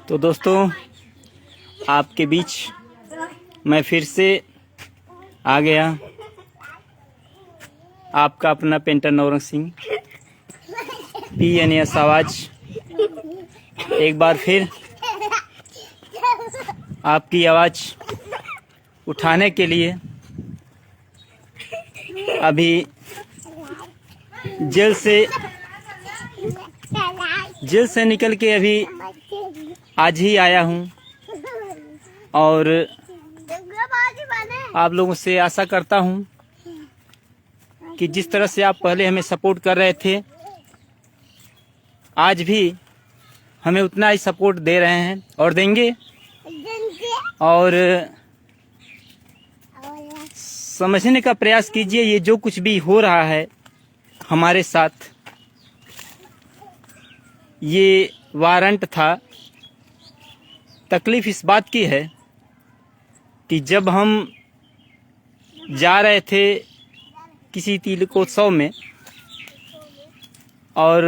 तो दोस्तों, आपके बीच मैं फिर से आ गया, आपका अपना पेंटर नौरंग सिंह, PNS आवाज। एक बार फिर आपकी आवाज उठाने के लिए अभी जेल से निकल के अभी आज ही आया हूँ, और आप लोगों से आशा करता हूँ कि जिस तरह से आप पहले हमें सपोर्ट कर रहे थे, आज भी हमें उतना ही सपोर्ट दे रहे हैं और देंगे। और समझने का प्रयास कीजिए, ये जो कुछ भी हो रहा है हमारे साथ, ये वारंट था। तकलीफ इस बात की है कि जब हम जा रहे थे किसी तिलकोत्सव में और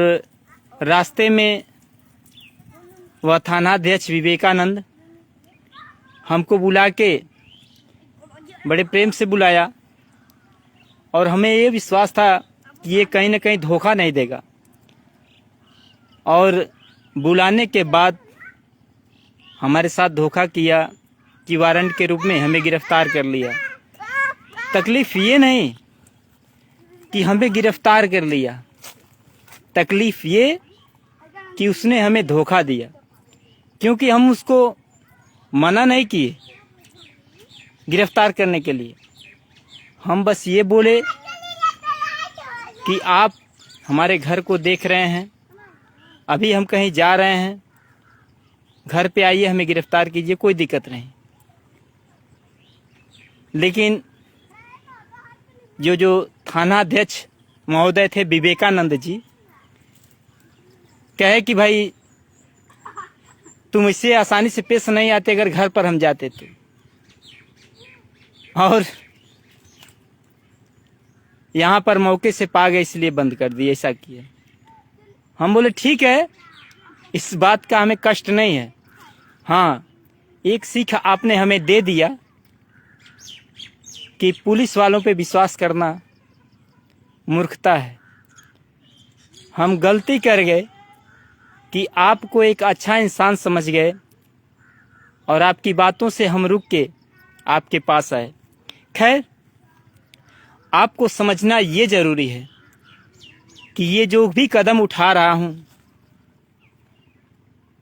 रास्ते में वह थानाध्यक्ष विवेकानंद हमको बुला के बड़े प्रेम से बुलाया, और हमें ये विश्वास था कि ये कहीं ना कहीं धोखा नहीं देगा। और बुलाने के बाद हमारे साथ धोखा किया कि वारंट के रूप में हमें गिरफ्तार कर लिया। तकलीफ ये नहीं कि हमें गिरफ्तार कर लिया, तकलीफ ये कि उसने हमें धोखा दिया, क्योंकि हम उसको मना नहीं किए गिरफ्तार करने के लिए। हम बस ये बोले कि आप हमारे घर को देख रहे हैं, अभी हम कहीं जा रहे हैं, घर पे आइए, हमें गिरफ्तार कीजिए, कोई दिक्कत नहीं। लेकिन जो थानाध्यक्ष महोदय थे विवेकानंद जी, कहे कि भाई तुम इससे आसानी से पेश नहीं आते अगर घर पर हम जाते तो, और यहाँ पर मौके से पा गए इसलिए बंद कर दिए, ऐसा किया। हम बोले ठीक है, इस बात का हमें कष्ट नहीं है। हाँ, एक सीख आपने हमें दे दिया कि पुलिस वालों पे विश्वास करना मूर्खता है। हम गलती कर गए कि आपको एक अच्छा इंसान समझ गए, और आपकी बातों से हम रुक के आपके पास आए। खैर, आपको समझना ये जरूरी है कि ये जो भी कदम उठा रहा हूँ,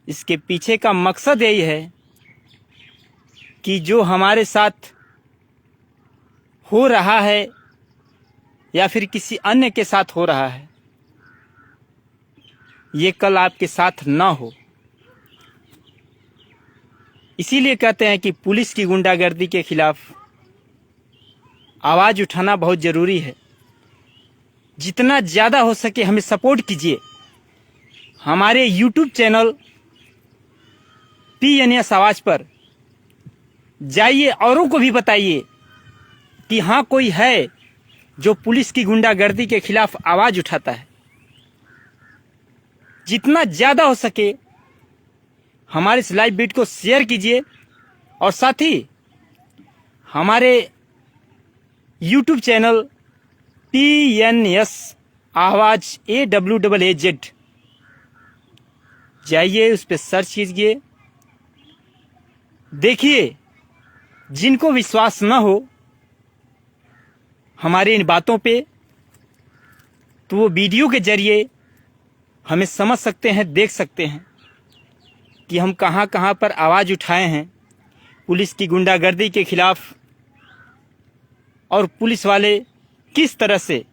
इसके पीछे का मकसद यही है कि जो हमारे साथ हो रहा है या फिर किसी अन्य के साथ हो रहा है, ये कल आपके साथ ना हो। इसीलिए कहते हैं कि पुलिस की गुंडागर्दी के खिलाफ आवाज उठाना बहुत जरूरी है। जितना ज्यादा हो सके हमें सपोर्ट कीजिए। हमारे YouTube चैनल PNS आवाज पर जाइए, औरों को भी बताइए कि हाँ, कोई है जो पुलिस की गुंडागर्दी के खिलाफ आवाज उठाता है। जितना ज्यादा हो सके हमारे इस लाइव वीडियो को शेयर कीजिए, और साथ ही हमारे YouTube चैनल PNS आवाज AWAZ जाइए, उस पर सर्च कीजिए। देखिए, जिनको विश्वास न हो हमारी इन बातों पे, तो वो वीडियो के जरिए हमें समझ सकते हैं, देख सकते हैं कि हम कहां कहां पर आवाज उठाए हैं पुलिस की गुंडागर्दी के खिलाफ, और पुलिस वाले किस तरह से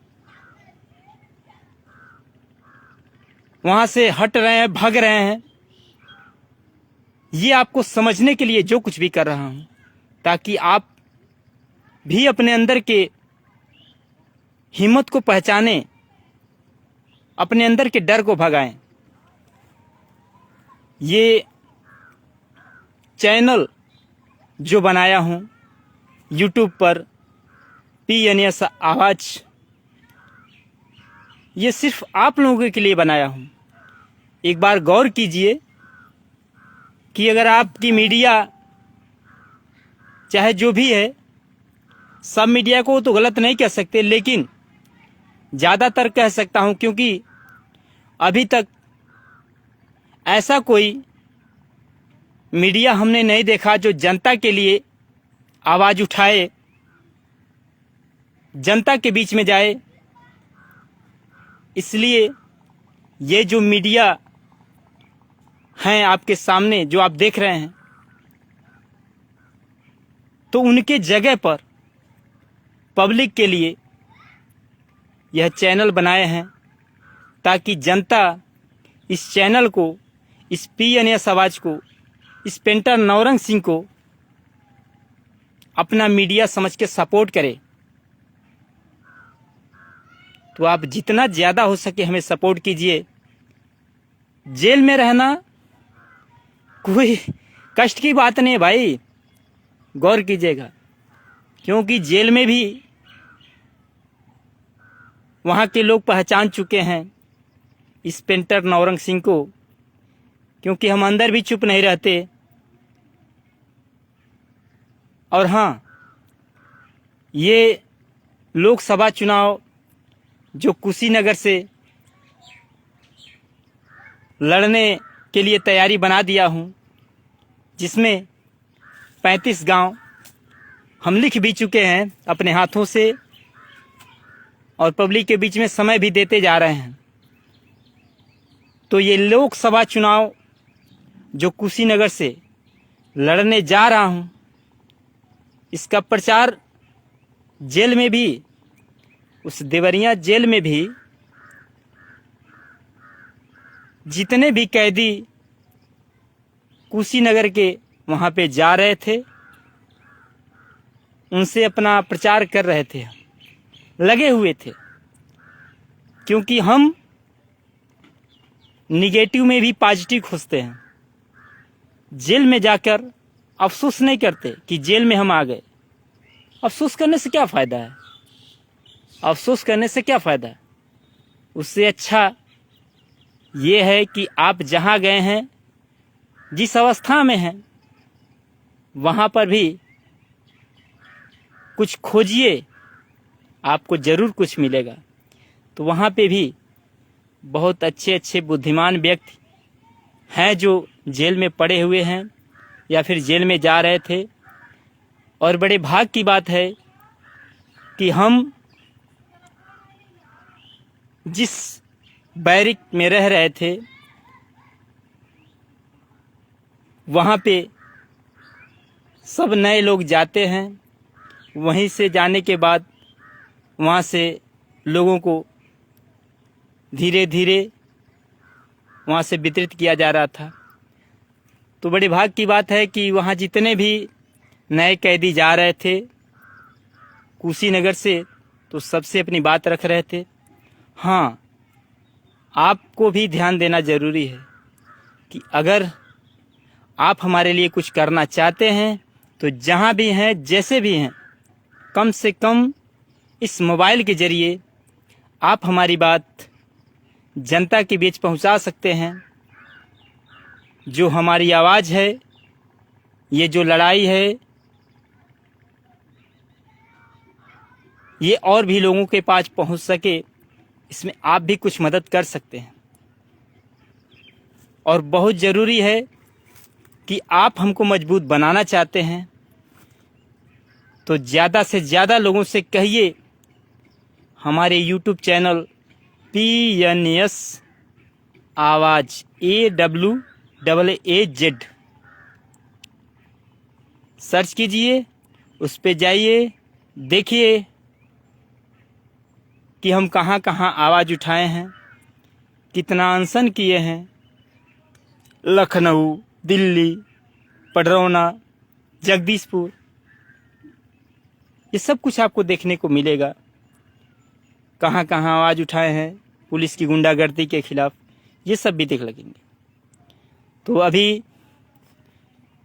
वहां से हट रहे हैं, भाग रहे हैं। ये आपको समझने के लिए जो कुछ भी कर रहा हूं, ताकि आप भी अपने अंदर के हिम्मत को पहचाने, अपने अंदर के डर को भगाएं। ये चैनल जो बनाया हूं YouTube पर PNS आवाज, ये सिर्फ आप लोगों के लिए बनाया हूं। एक बार गौर कीजिए कि अगर आपकी मीडिया चाहे जो भी है, सब मीडिया को तो गलत नहीं कह सकते, लेकिन ज़्यादातर कह सकता हूं, क्योंकि अभी तक ऐसा कोई मीडिया हमने नहीं देखा जो जनता के लिए आवाज़ उठाए, जनता के बीच में जाए। इसलिए ये जो मीडिया हैं आपके सामने जो आप देख रहे हैं, तो उनके जगह पर पब्लिक के लिए यह चैनल बनाए हैं ताकि जनता इस चैनल को, इस PNS आवाज को, इस पेंटर नौरंग सिंह को अपना मीडिया समझ के सपोर्ट करे। तो आप जितना ज़्यादा हो सके हमें सपोर्ट कीजिए। जेल में रहना कोई कष्ट की बात नहीं है भाई, गौर कीजिएगा, क्योंकि जेल में भी वहाँ के लोग पहचान चुके हैं इस पेंटर नौरंग सिंह को, क्योंकि हम अंदर भी चुप नहीं रहते। और हाँ, ये लोकसभा चुनाव जो कुशीनगर से लड़ने के लिए तैयारी बना दिया हूँ, जिसमें 35 गांव हम लिख भी चुके हैं अपने हाथों से और पब्लिक के बीच में समय भी देते जा रहे हैं। तो ये लोकसभा चुनाव जो कुशीनगर से लड़ने जा रहा हूँ, इसका प्रचार जेल में भी, उस देवरिया जेल में भी जितने भी कैदी कुशीनगर के वहाँ पे जा रहे थे, उनसे अपना प्रचार कर रहे थे, लगे हुए थे। क्योंकि हम निगेटिव में भी पॉजिटिव खोजते हैं। जेल में जाकर अफसोस नहीं करते कि जेल में हम आ गए। अफसोस करने से क्या फ़ायदा है? अफसोस करने से क्या फ़ायदा है? उससे अच्छा ये है कि आप जहाँ गए हैं, जिस अवस्था में हैं, वहाँ पर भी कुछ खोजिए, आपको ज़रूर कुछ मिलेगा। तो वहाँ पे भी बहुत अच्छे अच्छे बुद्धिमान व्यक्ति हैं जो जेल में पड़े हुए हैं या फिर जेल में जा रहे थे। और बड़े भाग की बात है कि हम जिस बैरिक में रह रहे थे, वहाँ पे सब नए लोग जाते हैं। वहीं से जाने के बाद वहाँ से लोगों को धीरे धीरे वहाँ से वितरित किया जा रहा था। तो बड़े भाग की बात है कि वहाँ जितने भी नए कैदी जा रहे थे कुशीनगर से, तो सबसे अपनी बात रख रहे थे। हाँ, आपको भी ध्यान देना ज़रूरी है कि अगर आप हमारे लिए कुछ करना चाहते हैं तो जहाँ भी हैं, जैसे भी हैं, कम से कम इस मोबाइल के ज़रिए आप हमारी बात जनता के बीच पहुंचा सकते हैं। जो हमारी आवाज़ है, ये जो लड़ाई है, ये और भी लोगों के पास पहुंच सके, इसमें आप भी कुछ मदद कर सकते हैं। और बहुत ज़रूरी है कि आप हमको मजबूत बनाना चाहते हैं तो ज़्यादा से ज़्यादा लोगों से कहिए हमारे YouTube चैनल PNS आवाज़ AWAAZ सर्च कीजिए, उस पे जाइए, देखिए कि हम कहाँ कहाँ आवाज़ उठाए हैं, कितना अनशन किए हैं। लखनऊ, दिल्ली, पडरौना, जगदीशपुर, ये सब कुछ आपको देखने को मिलेगा। कहाँ कहाँ आवाज़ उठाए हैं पुलिस की गुंडागर्दी के खिलाफ, ये सब भी देख लगेंगे। तो अभी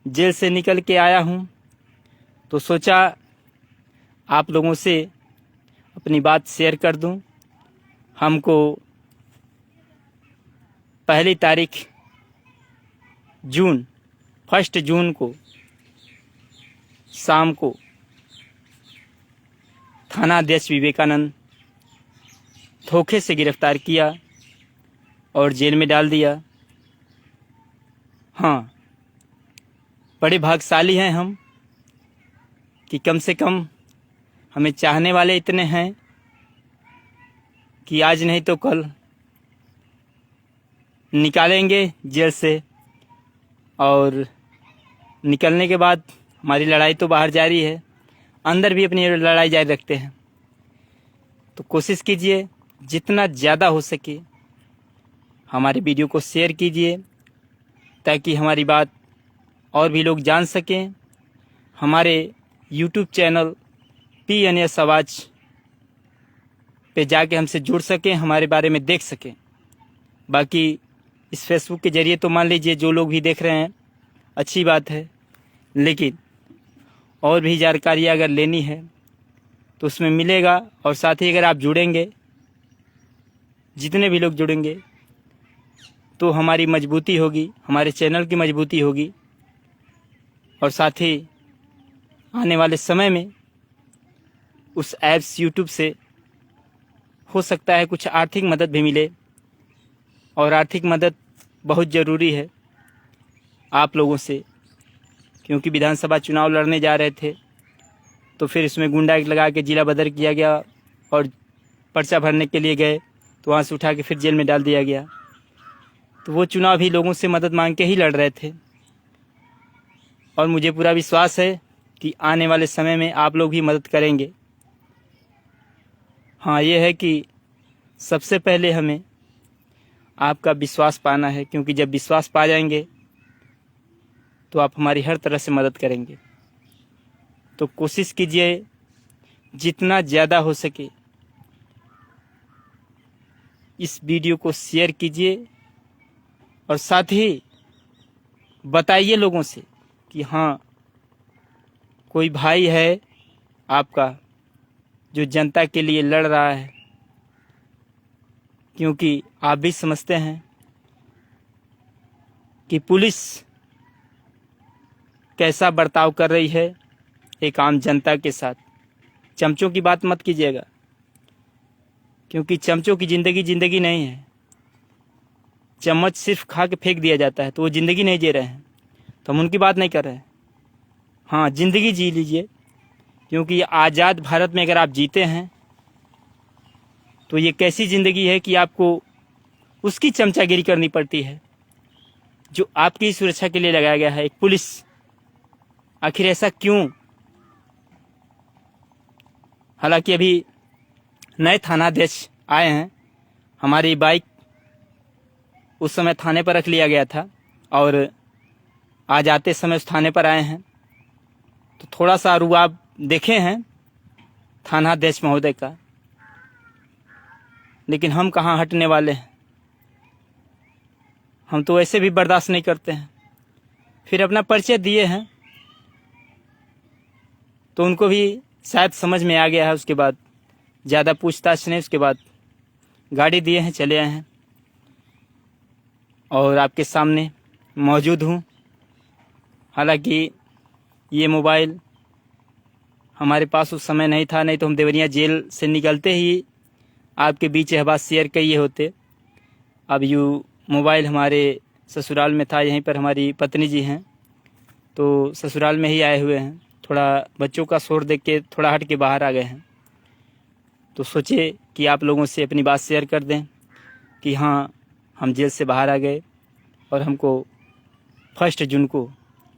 जेल से निकल के आया हूँ, तो सोचा आप लोगों से अपनी बात शेयर कर दूँ। हमको पहली तारीख जून 1 जून को शाम को थाना अध्यक्ष विवेकानंद धोखे से गिरफ्तार किया और जेल में डाल दिया। हाँ, बड़े भाग्यशाली हैं हम कि कम से कम हमें चाहने वाले इतने हैं कि आज नहीं तो कल निकालेंगे जेल से, और निकलने के बाद हमारी लड़ाई तो बाहर जारी है, अंदर भी अपनी लड़ाई जारी रखते हैं। तो कोशिश कीजिए जितना ज़्यादा हो सके हमारे वीडियो को शेयर कीजिए ताकि हमारी बात और भी लोग जान सकें। हमारे YouTube चैनल PNS आवाज़ पे जाके हमसे जुड़ सकें, हमारे बारे में देख सकें। बाकी इस फेसबुक के ज़रिए तो मान लीजिए जो लोग भी देख रहे हैं अच्छी बात है, लेकिन और भी जानकारी अगर लेनी है तो उसमें मिलेगा। और साथ ही अगर आप जुड़ेंगे, जितने भी लोग जुड़ेंगे, तो हमारी मजबूती होगी, हमारे चैनल की मजबूती होगी। और साथ ही आने वाले समय में उस ऐप्स YouTube से हो सकता है कुछ आर्थिक मदद भी मिले, और आर्थिक मदद बहुत ज़रूरी है आप लोगों से, क्योंकि विधानसभा चुनाव लड़ने जा रहे थे तो फिर इसमें गुंडा लगा के जिला बदर किया गया और पर्चा भरने के लिए गए तो वहाँ से उठा के फिर जेल में डाल दिया गया। तो वो चुनाव भी लोगों से मदद मांग के ही लड़ रहे थे, और मुझे पूरा विश्वास है कि आने वाले समय में आप लोग भी मदद करेंगे। हाँ, ये है कि सबसे पहले हमें आपका विश्वास पाना है, क्योंकि जब विश्वास पा जाएंगे तो आप हमारी हर तरह से मदद करेंगे। तो कोशिश कीजिए जितना ज़्यादा हो सके इस वीडियो को शेयर कीजिए, और साथ ही बताइए लोगों से कि हाँ, कोई भाई है आपका जो जनता के लिए लड़ रहा है। क्योंकि आप भी समझते हैं कि पुलिस कैसा बर्ताव कर रही है एक आम जनता के साथ। चमचों की बात मत कीजिएगा, क्योंकि चमचों की ज़िंदगी नहीं है। चम्मच सिर्फ खा के फेंक दिया जाता है, तो वो ज़िंदगी नहीं जी रहे हैं, तो हम उनकी बात नहीं कर रहे हैं। हाँ, ज़िंदगी जी लीजिए, क्योंकि आज़ाद भारत में अगर आप जीते हैं तो ये कैसी ज़िंदगी है कि आपको उसकी चमचागिरी करनी पड़ती है जो आपकी सुरक्षा के लिए लगाया गया है, एक पुलिस। आखिर ऐसा क्यों? हालांकि अभी नए थानाध्यक्ष आए हैं, हमारी बाइक उस समय थाने पर रख लिया गया था और आज आते समय उस थाने पर आए हैं, तो थोड़ा सा रुआब देखे हैं थानाध्यक्ष महोदय का, लेकिन हम कहाँ हटने वाले हैं। हम तो ऐसे भी बर्दाश्त नहीं करते हैं। फिर अपना परिचय दिए हैं तो उनको भी शायद समझ में आ गया है। उसके बाद ज़्यादा पूछताछ नहीं, उसके बाद गाड़ी दिए हैं, चले आए हैं और आपके सामने मौजूद हूँ। हालांकि ये मोबाइल हमारे पास उस समय नहीं था, नहीं तो हम देवरिया जेल से निकलते ही आपके बीच यह बात शेयर किए होते। अब यू मोबाइल हमारे ससुराल में था, यहीं पर हमारी पत्नी जी हैं, तो ससुराल में ही आए हुए हैं। थोड़ा बच्चों का शोर देख के थोड़ा हट के बाहर आ गए हैं, तो सोचे कि आप लोगों से अपनी बात शेयर कर दें कि हाँ, हम जेल से बाहर आ गए और हमको 1 जून को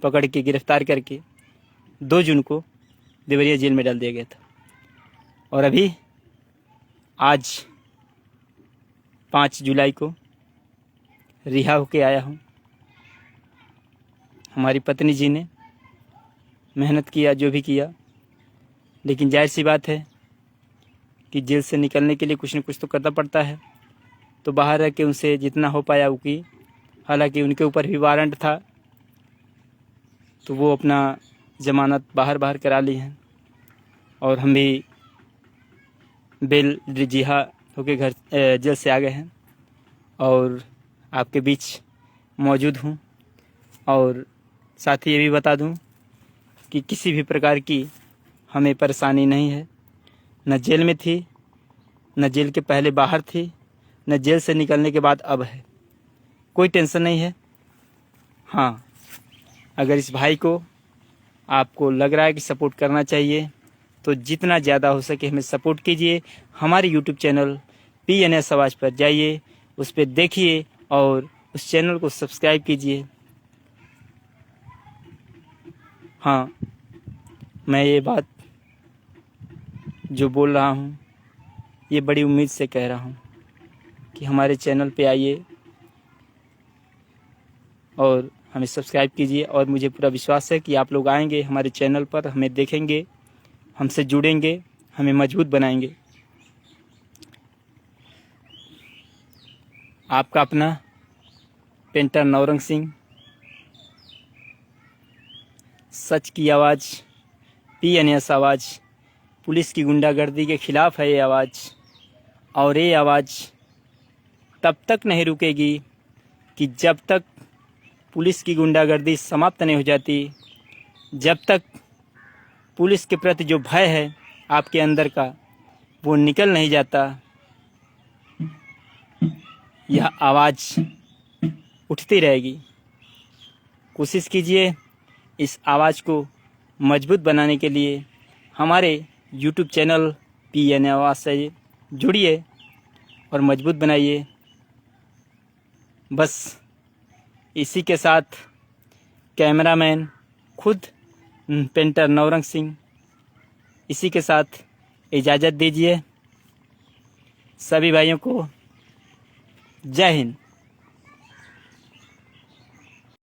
पकड़ के गिरफ्तार करके 2 जून को देवरिया जेल में डाल दिया गया था, और अभी आज 5 जुलाई को रिहा होके आया हूँ। हमारी पत्नी जी ने मेहनत किया, जो भी किया, लेकिन जाहिर सी बात है कि जेल से निकलने के लिए कुछ न कुछ तो करना पड़ता है, तो बाहर रह के उनसे जितना हो पाया वो की। हालांकि उनके ऊपर भी वारंट था, तो वो अपना ज़मानत बाहर करा ली हैं, और हम भी बेल रिहा होके घर जेल से आ गए हैं और आपके बीच मौजूद हूँ। और साथ ही ये भी बता दूँ कि किसी भी प्रकार की हमें परेशानी नहीं है। न जेल में थी, न जेल के पहले बाहर थी, न जेल से निकलने के बाद अब है। कोई टेंशन नहीं है। हाँ, अगर इस भाई को आपको लग रहा है कि सपोर्ट करना चाहिए तो जितना ज़्यादा हो सके हमें सपोर्ट कीजिए। हमारे यूट्यूब चैनल PNS आवाज़ पर जाइए, उस पर देखिए और उस चैनल को सब्सक्राइब कीजिए। हाँ, मैं ये बात जो बोल रहा हूँ ये बड़ी उम्मीद से कह रहा हूँ कि हमारे चैनल पे आइए और हमें सब्सक्राइब कीजिए। और मुझे पूरा विश्वास है कि आप लोग आएंगे हमारे चैनल पर, हमें देखेंगे, हमसे जुड़ेंगे, हमें मजबूत बनाएंगे। आपका अपना पेंटर नौरंग सिंह, सच की आवाज़, PNS आवाज़। पुलिस की गुंडागर्दी के खिलाफ है ये आवाज़, और ये आवाज़ तब तक नहीं रुकेगी कि जब तक पुलिस की गुंडागर्दी समाप्त नहीं हो जाती, जब तक पुलिस के प्रति जो भय है आपके अंदर का वो निकल नहीं जाता। यह आवाज़ उठती रहेगी। कोशिश कीजिए इस आवाज़ को मजबूत बनाने के लिए हमारे YouTube चैनल PNS आवाज़ से जुड़िए और मजबूत बनाइए। बस इसी के साथ कैमरामैन खुद पेंटर नौरंग सिंह, इसी के साथ इजाज़त दीजिए। सभी भाइयों को जय हिंद।